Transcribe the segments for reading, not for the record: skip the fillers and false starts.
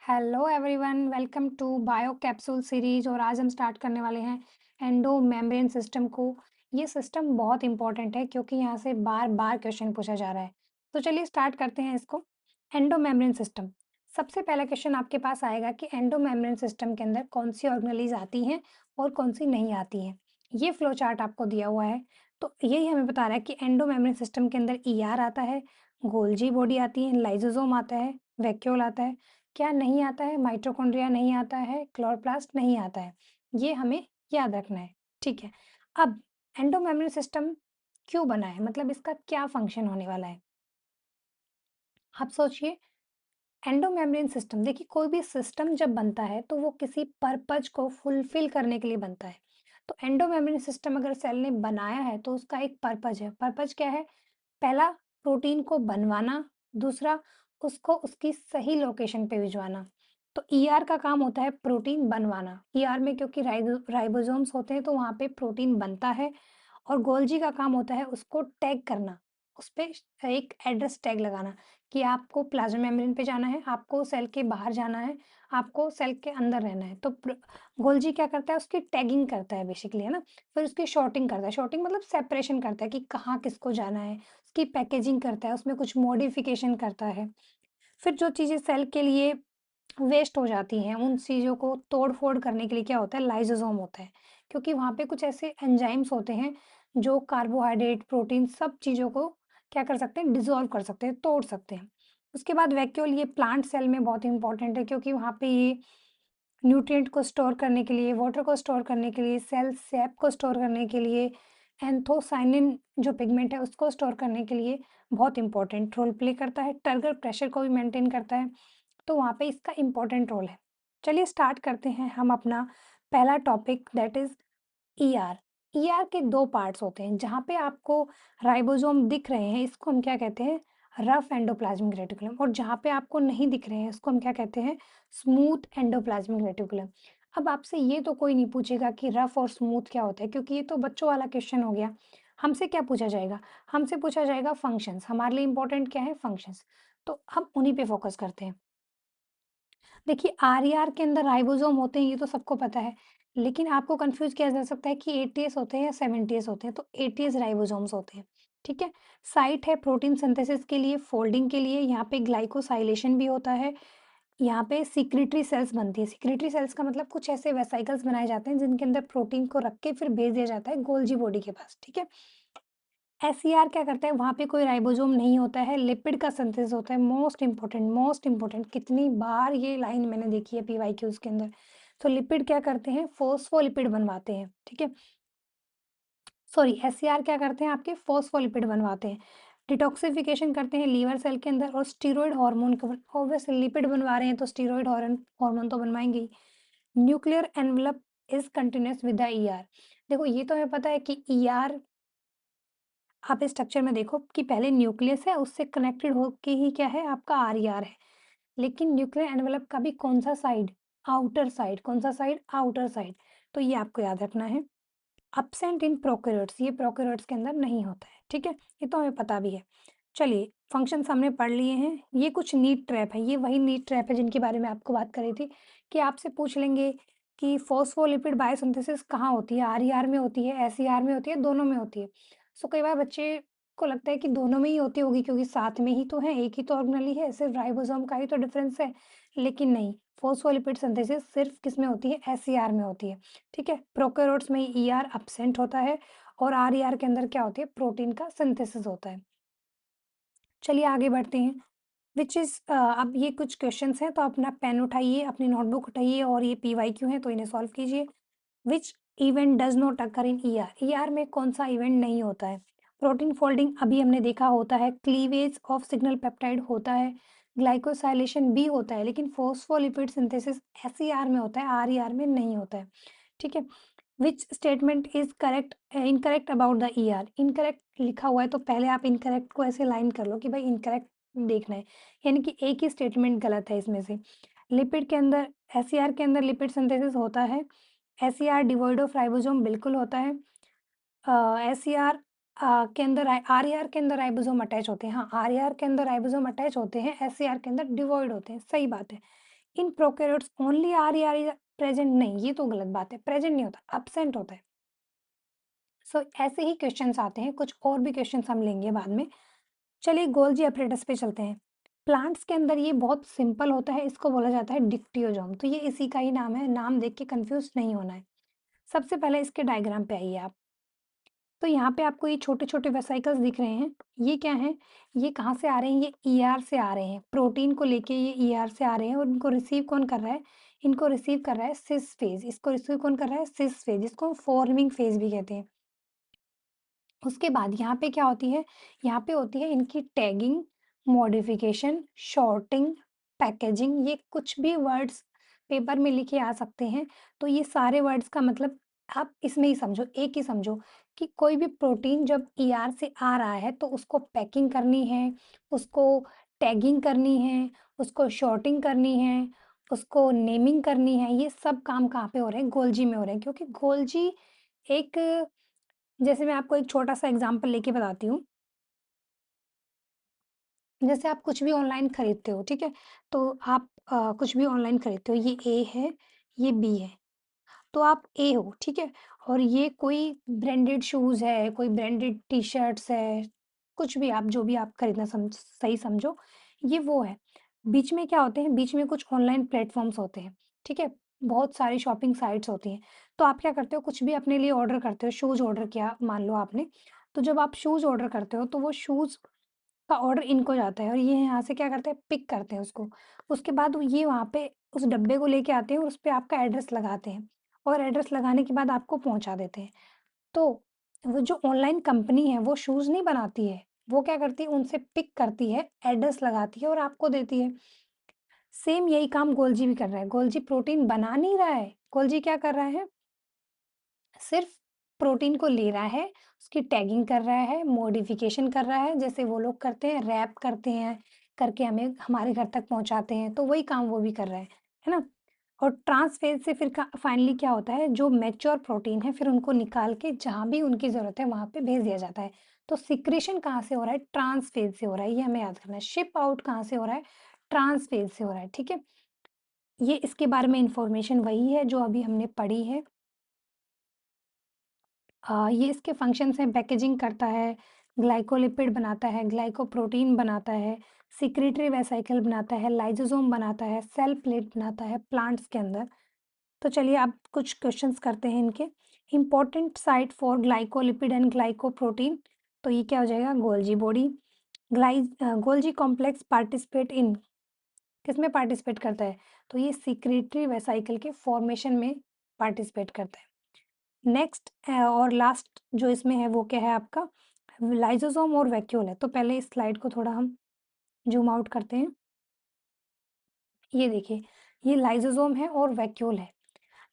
Hello everyone, welcome to bio capsule series. और आज हम स्टार्ट करने वाले हैं एंडो मेम्ब्रेन सिस्टम को। ये सिस्टम बहुत इंपॉर्टेंट है क्योंकि यहाँ से बार बार क्वेश्चन पूछा जा रहा है। तो चलिए स्टार्ट करते हैं इसको। एंडो मेम्ब्रेन सिस्टम, सबसे पहला क्वेश्चन आपके पास आएगा कि एंडो मेम्ब्रेन सिस्टम के अंदर कौन सी ऑर्गेनेलीज आती हैं और कौन सी नहीं आती हैं। ये फ्लो चार्ट आपको दिया हुआ है। तो यही हमें बता रहा है कि एंडो मेम्ब्रेन सिस्टम के अंदर ईआर आता है, गोल्जी बॉडी आती है, लाइसोसोम आता है, वैक्यूल आता है। क्या नहीं आता है? माइटोकॉन्ड्रिया नहीं आता है, क्लोरोप्लास्ट नहीं आता है। ये हमें याद रखना है, ठीक है। अब एंडो मेम्ब्रेन सिस्टम क्यों बना है, मतलब इसका क्या फंक्शन होने वाला है? आप सोचिए। एंडो मेम्ब्रेन सिस्टम, देखिए कोई भी सिस्टम जब बनता है तो वो किसी पर्पज को फुलफिल करने के लिए बनता है। तो एंडो मेम्ब्रेन सिस्टम अगर सेल ने बनाया है तो उसका एक पर्पज है। पर्पज क्या है? पहला, प्रोटीन को बनवाना। दूसरा, उसको उसकी सही लोकेशन पे भिजवाना। तो ईआर का काम होता है प्रोटीन बनवाना। ईआर में क्योंकि राइबोसोम्स होते हैं तो वहाँ पे प्रोटीन बनता है। और गोल्जी का काम होता है उसको टैग करना, उस पे एक एड्रेस टैग लगाना कि आपको प्लाज्मा मेम्ब्रेन पे जाना है, आपको सेल के बाहर जाना है, आपको सेल के अंदर रहना है। तो गोल्जी क्या करता है? उसकी टैगिंग करता है बेसिकली, है ना। फिर उसकी शॉर्टिंग करता है। शॉर्टिंग मतलब सेपरेशन करता है कि कहाँ किसको जाना है। उसकी पैकेजिंग करता है, उसमें कुछ मॉडिफिकेशन करता है। फिर जो चीज़ें सेल के लिए वेस्ट हो जाती हैं, उन चीज़ों को तोड़-फोड़ करने के लिए क्या होता है? लाइसोसोम होता है। क्योंकि वहाँ पे कुछ ऐसे एंजाइम्स होते हैं, जो कार्बोहाइड्रेट, प्रोटीन सब चीज़ों को क्या कर सकते हैं? डिसॉल्व कर सकते हैं, तोड़ सकते हैं। उसके बाद वैक्यूल, ये प्लांट सेल में बहुत इंपॉर्टेंट है क्योंकि वहाँ पे ये न्यूट्रिएंट को स्टोर करने के लिए, वाटर को स्टोर करने के लिए, सेल सैप को स्टोर करने के लिए, एंथोसायनिन जो पिगमेंट है उसको स्टोर करने के लिए बहुत इंपॉर्टेंट रोल प्ले करता है। टर्गर प्रेशर को भी मेंटेन करता है। तो वहाँ पे इसका इम्पोर्टेंट रोल है। चलिए स्टार्ट करते हैं हम अपना पहला topic, that is ER. ER के 2 पार्ट्स होते हैं। जहाँ पे आपको राइबोसोम दिख रहे हैं इसको हम क्या कहते हैं? Rough endoplasmic reticulum. और जहाँ पे आपको नहीं दिख रहे हैं इसको हम क्या कहते हैं? Smooth endoplasmic reticulum. अब आपसे ये तो कोई नहीं पूछेगा कि रफ और स्मूथ क्या होता है, क्योंकि ये तो बच्चों वाला क्वेश्चन हो गया। हमसे क्या पूछा जाएगा? हमसे पूछा जाएगा फंक्शंस। हमारे लिए इम्पोर्टेंट क्या है? फंक्शंस। तो हम उन्हीं पे फोकस करते हैं। देखिए, आरईआर के अंदर राइबोसोम होते हैं, ये तो सबको पता है। लेकिन आपको कन्फ्यूज़ किया जा सकता है कि एटीएस होते हैं या 70एस होते हैं, तो एटीएस राइबोसोम्स होते हैं, ठीक है? साइट है प्रोटीन सिंथेसिस के लिए, फोल्डिंग के लिए, यहाँ पे ग्लाइकोसाइलेशन भी होता है, यहाँ पे सिक्रीटरी सेल्स बनती है। सिक्रीटरी सेल्स का मतलब कुछ ऐसे वेसिकल्स बनाए जाते हैं, जिनके अंदर प्रोटीन को रख के फिर भेज दिया जाता है गोल्जी बॉडी के पास, ठीक है? एसईआर क्या करता है? वहाँ पे कोई राइबोसोम नहीं होता है, लिपिड का सिंथेसिस होता है। मोस्ट इम्पोर्टेंट, कितनी बार ये लाइन मैंने देखी है पीवाईक्यूज़ के अंदर। तो लिपिड क्या करते हैं? फॉस्फोलिपिड बनवाते हैं, ठीक है? सॉरी, एसईआर क्या करते हैं? आपके फॉस्फोलिपिड बनवाते हैं। डिटॉक्सिफिकेशन करते हैं लीवर सेल के अंदर, और स्टेरॉइड हार्मोन को ऑब्वियसली लिपिड बनवा रहे हैं तो स्टेरॉइड हार्मोन तो बनवाएँगे ही। Nuclear envelope is continuous with the ER. देखो, ये तो हमें पता है कि ईआर, आप इस स्ट्रक्चर में देखो कि पहले न्यूक्लियस है, उससे कनेक्टेड होके ही क्या है? आपका आरईआर है। लेकिन न्यूक्लियर एनवेलप का भी कौन-सा साइड? Outer side. कौन-सा साइड? Outer side. तो ये आपको याद रखना है। एब्सेंट इन प्रोकैरियोट्स, ये प्रोकैरियोट्स के अंदर नहीं होता है, ठीक है? ये तो हमें पता भी है। चलिए, फंक्शंस हमने पढ़ लिए हैं। ये कुछ नीड ट्रैप है, ये वही नीड ट्रैप है जिनके बारे में आपको बात करी थी कि आपसे पूछ लेंगे कि फॉस्फोलिपिड बायोसिंथेसिस कहाँ होती है? आरईआर में होती है, एसईआर में होती है, दोनों में होती है। सो कई बार बच्चे को लगता है कि दोनों में ही होती होगी क्योंकि साथ में ही तो है, एक ही तो ऑर्गेनेल है, सिर्फ राइबोसोम का ही तो डिफरेंस है। लेकिन नहीं, फॉस्फोलिपिड सिंथेसिस सिर्फ किसमें होती है? एसईआर में होती है, ठीक है? प्रोकैरियोट्स में ईआर एब्सेंट होता है, और आरईआर के अंदर क्या होती है? प्रोटीन का सिंथेसिस होता है। चलिए आगे बढ़ते हैं। विच इज़ अब ये कुछ क्वेश्चंस हैं, तो अपना पेन उठाइए, अपनी नोटबुक उठाइए, और ये पीवाईक्यू हैं तो इन्हें सॉल्व कीजिए। Which event does not occur in ER? ER में कौन-सा इवेंट नहीं होता है? प्रोटीन फोल्डिंग अभी हमने देखा होता है, क्लीवेज ऑफ सिग्नल पेप्टाइड होता है, ग्लाइकोसाइलेशन भी होता है, लेकिन फॉस्फोलिपिड सिंथेसिस एसईआर में होता है, आरईआर में नहीं होता है, ठीक है? Which statement is correct incorrect about the ER? Incorrect लिखा हुआ है तो पहले आप इनकरेक्ट को ऐसे लाइन कर लो कि भाई इनकरेक्ट देखना है, यानी कि एक ही स्टेटमेंट गलत है इसमें से। लिपिड के अंदर, एसईआर के अंदर लिपिड सिंथेसिस होता है। एसईआर डिवॉइड ऑफ राइबोसोम बिल्कुल होता है। एसईआर के अंदर आरईआर के अंदर राइबोसोम अटैच होते हैं। हाँ, आरईआर के अंदर राइबोसोम अटैच होते हैं, एसईआर के अंदर डिवॉइड होते हैं, सही बात है। In prokaryotes only are present नहीं, ये तो गलत बात है, प्रेजेंट नहीं होता, एब्सेंट होता है। सो ऐसे ही क्वेश्चंस आते हैं, कुछ और भी क्वेश्चंस हम लेंगे बाद में। चलिए गोल्जी एपरेटस पे चलते हैं। प्लांट्स के अंदर ये बहुत सिंपल होता है, इसको बोला जाता है डिक्टियोजोम, तो ये इसी का ही नाम है, नाम देख के कंफ्यूज नहीं होना है। सबसे पहले इसके डायग्राम पे आइए आप। तो यहाँ पे आपको ये छोटे-छोटे वेसिकल्स दिख रहे हैं, ये क्या हैं? ये कहाँ से आ रहे हैं? ये ईआर से आ रहे हैं, प्रोटीन को लेके ये ईआर से आ रहे हैं और इनको रिसीव कौन कर रहा है? इनको रिसीव कर रहा है सिस फेज, इसको रिसीव कौन कर रहा है? सिस फेज, इसको फॉर्मिंग फेज भी कहते हैं। उसके बाद यहाँ पे क्या होती है? यहाँ पे होती है इनकी टैगिंग, मॉडिफिकेशन, सॉर्टिंग, पैकेजिंग, ये कुछ भी वर्ड्स पेपर में लिखे आ सकते हैं। तो ये सारे वर्ड्स का मतलब आप इसमें ही समझो, एक ही समझो कि कोई भी प्रोटीन जब ईआर से आ रहा है तो उसको पैकिंग करनी है, उसको टैगिंग करनी है, उसको सॉर्टिंग करनी है, उसको नेमिंग करनी है। ये सब काम कहाँ पे हो रहे हैं? गोल्जी में हो रहे हैं, क्योंकि गोल्जी एक, जैसे मैं आपको एक छोटा-सा एग्ज़ाम्पल लेके बताती हूँ। जैसे आप कुछ भी ऑनलाइन खरीदते हो, ठीक है? तो आप कुछ भी ऑनलाइन खरीदते हो, ये ए है, ये बी है, तो आप ए हो, ठीक है? और ये कोई ब्रांडेड शूज़ है, कोई ब्रांडेड टी-शर्ट्स है, कुछ भी आप जो भी आप खरीदना सही समझो, ये वो है। बीच में क्या होते हैं, बीच में कुछ ऑनलाइन प्लेटफ़ॉर्म्स होते हैं, ठीक है? बहुत सारी शॉपिंग साइट्स होती हैं। तो आप क्या करते हो, कुछ भी अपने लिए ऑर्डर करते हो, शूज़ ऑर्डर किया मान लो आपने, तो जब आप शूज़ ऑर्डर करते हो, तो वो शूज़ का ऑर्डर इनको जाता है और ये यहाँ से क्या करते हैं, पिक करते हैं उसको। उसके बाद वो ये वहाँ पे उस डब्बे को लेके आते हैं और उसपे आपका एड्रेस लगाते हैं और एड्रेस लगाने के बाद आपको पहुँचा देते हैं। तो वो जो ऑनलाइन कंपनी है वो शूज़ नहीं बनाती है, वो क्या करती है, उनसे पिक करती है, एड्रेस लगाती है और आपको देती है। सेम यही काम गोल्जी भी कर रहा है। गोल्जी प्रोटीन बना नहीं रहा है, गोल्जी क्या कर रहा है, सिर्फ़ प्रोटीन को ले रहा है, उसकी टैगिंग कर रहा है, मॉडिफ़िकेशन कर रहा है, जैसे वो लोग करते हैं, रैप करते हैं, करके हमें हमारे घर तक पहुँचाते हैं, तो वही काम वो भी कर रहा है ना? और ट्रांसफ़ेज़ से फिर का फाइनली क्या होता है, जो मैच्योर प्रोटीन है, फिर उनको निकाल के जहाँ भी उनकी ज़रूरत है, वहाँ पे भेज दिया जाता है। तो सिक्रेशन कहाँ से हो रहा है? ट्रांसफ़ेज़ से हो रहा है, ये हमें याद रखना है। शिप आउट कहाँ से हो रहा है? ट्रांसफ़ेज़ से हो रहा है, ठीक है? ये इसके बारे में इन्फॉर्मेशन वही है, जो अभी हमने पढ़ी है। ये इसके फंक्शंस हैं, पैकेजिंग करता है, ग्लाइकोलिपिड बनाता है, ग्लाइकोप्रोटीन बनाता है, सिक्रीटरी वेसिकल बनाता है, लाइसोसोम बनाता है, सेल प्लेट बनाता है प्लांट्स के अंदर। तो चलिए अब कुछ क्वेश्चंस करते हैं इनके। Important site for glycolipid and glycoprotein, तो ये क्या हो जाएगा, Golgi body. Golgi complex participate in, किसमें पार्टिसिपेट करता है, तो ये सिक्रीटरी वेसिकल के फॉर्मेशन में पार्टिसिपेट करता है। नेक्स्ट और लास्ट जो इसमें है वो क्या है आपका, लाइसोसोम और वैक्यूल है। तो पहले इस स्लाइड को थोड़ा हम ज़ूम आउट करते हैं। ये देखिए, ये लाइसोसोम है और वैक्यूल है।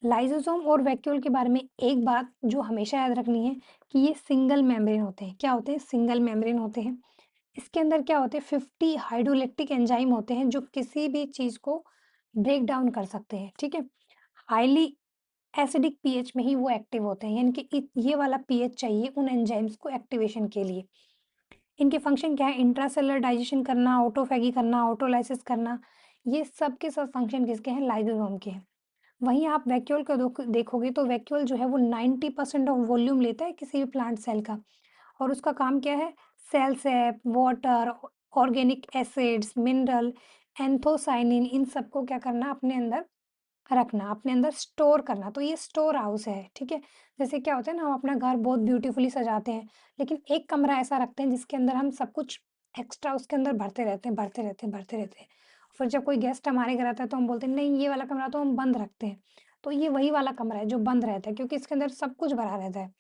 लाइसोसोम और वैक्यूल के बारे में एक बात जो हमेशा याद रखनी है कि ये सिंगल मेम्ब्रेन होते हैं। क्या होते हैं? सिंगल मेम्ब्रेन होते हैं। इसके अंदर क्या होते हैं, 50 हाइड्रोलैक्टिक एंजाइम होते हैं जो किसी भी चीज़ को ब्रेक डाउन कर सकते हैं, ठीक है? हाइली एसिडिक पीएच में ही वो एक्टिव होते हैं, यानी कि ये वाला पीएच चाहिए उन एंजाइम्स को एक्टिवेशन के लिए। इनके फंक्शन क्या है, इंट्रासेलुलर डाइजेशन करना, ऑटोफैगी करना, ऑटोलाइसिस करना, ये सब के सब फंक्शन किसके हैं, लाइसोसोम के हैं। वहीं आप वैक्यूल को देखोगे तो वैक्यूल जो है वो 90% ऑफ वॉल्यूम लेता है किसी भी प्लांट सेल का, और उसका काम क्या है, cell sap, water, organic acids, mineral, anthocyanin, इन सबको क्या करना, अपने अंदर रखना, अपने अंदर स्टोर करना, तो ये स्टोर हाउस है, ठीक है? जैसे क्या होता है ना, हम अपना घर बहुत ब्यूटीफुली सजाते हैं, लेकिन एक कमरा ऐसा रखते हैं जिसके अंदर हम सब कुछ एक्स्ट्रा उसके अंदर भरते रहते हैं, भरते रहते हैं, भरते रहते हैं। फिर जब कोई गेस्ट हमारे घर आता है तो हम बोलते हैं नहीं, ये वाला कमरा तो हम बंद रखते हैं। तो ये वही वाला कमरा है जो बंद रहता है, क्योंकि इसके अंदर सब कुछ भरा रहता है।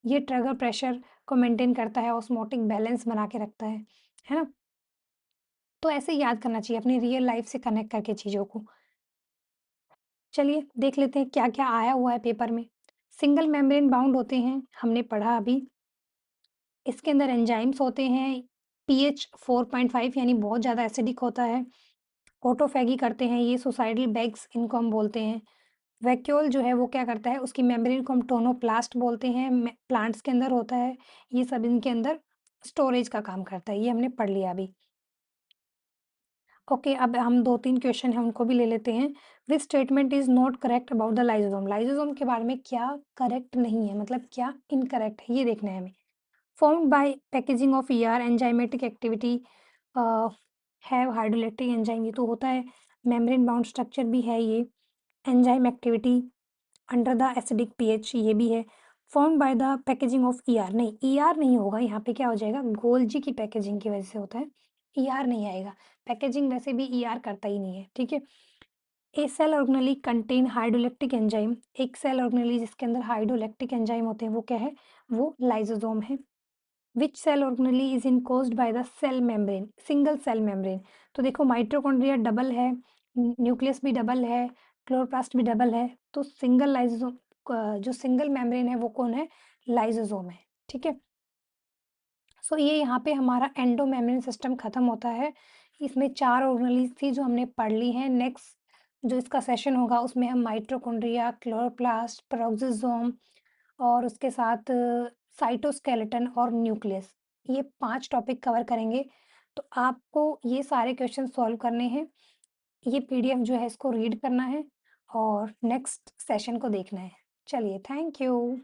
ये ट्रिगर प्रेशर को मेंटेन करता है, ऑस्मोटिक बैलेंस बना के रखता है ना? तो ऐसे याद करना चाहिए अपनी रियल लाइफ से कनेक्ट करके चीज़ों को। चलिए देख लेते हैं क्या-क्या आया हुआ है पेपर में। सिंगल मेम्ब्रेन बाउंड होते हैं, हमने पढ़ा अभी। इसके अंदर एंजाइम्स होते हैं, पीएच 4.5 यानी बहुत ज़्यादा एसिडिक होता है। ऑटोफैगी करते हैं ये सुसाइडल बैग्स, इनको हम बोलते हैं। वैक्यूल जो है वो क्या करता है, उसकी मेम्ब्रेन को हम टोनोप्लास्ट बोलते हैं, प्लांट्स के अंदर होता है। ये सब इनके अंदर स्टोरेज का काम करता है, ये हमने पढ़ लिया अभी। ओके, अब हम 2-3 क्वेश्चन हैं उनको भी ले लेते हैं। Which statement is not correct about the lysosome? Lysosome के बारे में क्या करेक्ट नहीं है, मतलब क्या इनकरेक्ट है, ये देखना है हमें। Formed by packaging of ER enzymatic activity uh, have hydrolytic enzyme, ये तो होता है। membrane bound structure भी है ये। enzyme activity under the acidic pH, ये भी है। formed by the packaging of ER, नहीं ER नहीं होगा यहाँ पे, क्या हो जाएगा, गोल्जी की पैकेजिंग की वजह से होता है। ER नहीं आएगा, पैकेजिंग वैसे भी ER करता ही नहीं है, ठीक है। ए सेल ऑर्गेनेली कंटेन हाइड्रोलैक्टिक एंजाइम, एक सेल ऑर्गेनेली जिसके अंदर हाइड्रोलैक्टिक एंजाइम होते हैं वो क्या है, वो लाइसोसोम है। Which cell organelle is enclosed by the cell membrane, single cell membrane. तो देखो माइटोकॉन्ड्रिया डबल है, न्यूक्लियस भी डबल है, क्लोरोप्लास्ट भी डबल है, तो सिंगल लाइसोसोम, जो सिंगल मेम्ब्रेन है वो कौन है, लाइसोसोम है, ठीक है। सो ये यहाँ पे हमारा एंडो मेम्ब्रेन सिस्टम खत्म होता है। इसमें 4 ऑर्गेनेलीज़ थी जो हमने पढ़ ली हैं। नेक्स्ट जो इसका सेशन होगा उसमें हम माइटोकॉन्ड्रिया, क्लोरोप्लास्ट, पेरोक्सिसोम और उसके साथ साइटोस्केलेटन और न्यूक्लियस, ये 5 टॉपिक कवर करेंगे। तो आपको ये सारे क्वेश्चन सॉल्व करने हैं। ये पीडीएफ जो है इसको रीड करना है और नेक्स्ट सेशन को देखना है। चलिए, थैंक यू।